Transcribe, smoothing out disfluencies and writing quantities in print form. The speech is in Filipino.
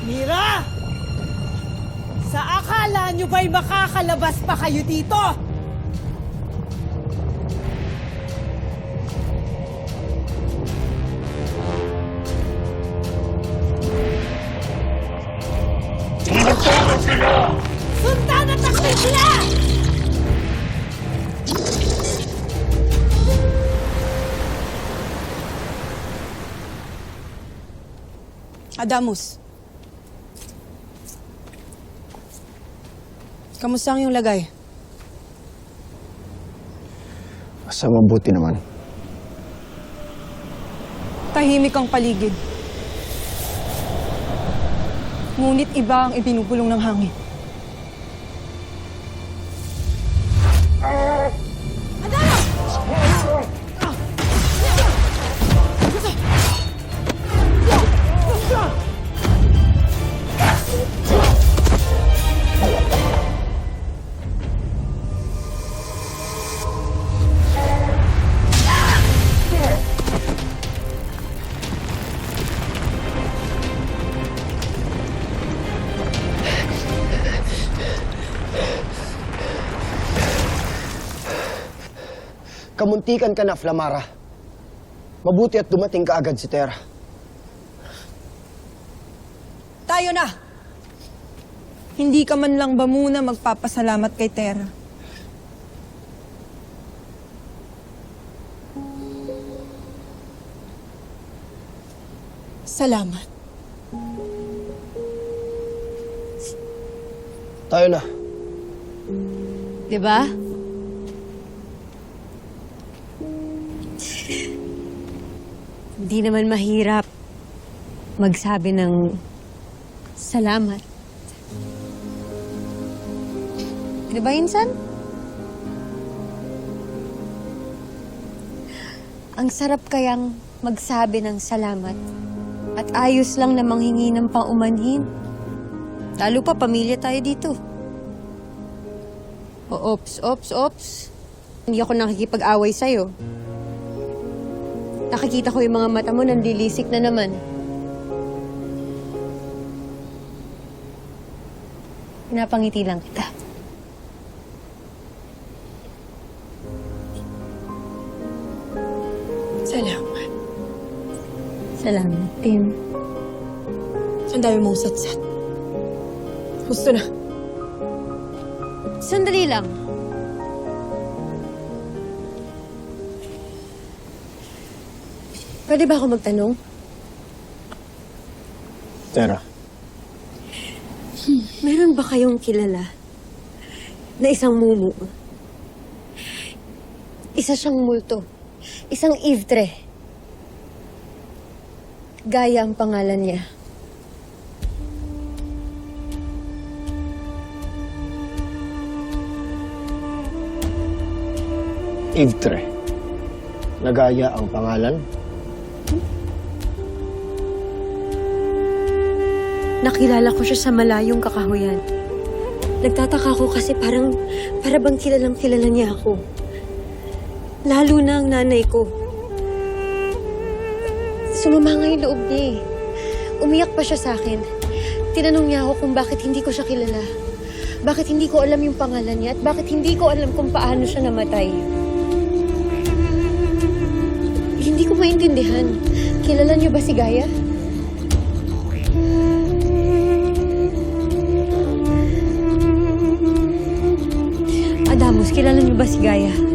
Mira! Sa akala nyo ba'y makakalabas pa kayo dito? Sundan at taksin sila! Adamus. Kamusta ang iyong lagay? Basta mabuti naman. Tahimik ang paligid. Ngunit iba ang ibinubulong ng hangin. Kamuntikan ka na, Flamara. Mabuti at dumating ka agad si Terra. Tayo na! Hindi ka man lang ba muna magpapasalamat kay Terra? Salamat. Tayo na. Diba? Hindi naman mahirap magsabi ng salamat. Diba, Insan? Ang sarap kayang magsabi ng salamat at ayos lang na manghingi ng paumanhin. Lalo pa, pamilya tayo dito. Ops. Hindi ako nakikipag-away sa'yo. Nakikita ko yung mga mata mo, nanlilisik na naman. Pinapangiti lang kita. Salamat. Salamat din. Ang dami mong satsat. Gusto na. Sandali lang. Pwede ba ako magtanong? Terra. Meron ba kayong kilala na isang mumu? Isa siyang multo. Isang Ivtre. Gaya ang pangalan niya. Ivtre. Nagaya ang pangalan. Nakilala ko siya sa malayong kakahuyan. Nagtataka ko kasi para bang kilalang kilala niya ako. Lalo na ang nanay ko. Sumama nga yung loob niya eh. Umiyak pa siya sa akin. Tinanong niya ako kung bakit hindi ko siya kilala. Bakit hindi ko alam yung pangalan niya at bakit hindi ko alam kung paano siya namatay. Hindi ko maintindihan. Kilala niyo ba si Gaia? Adamus, kilala niyo ba si Gaia?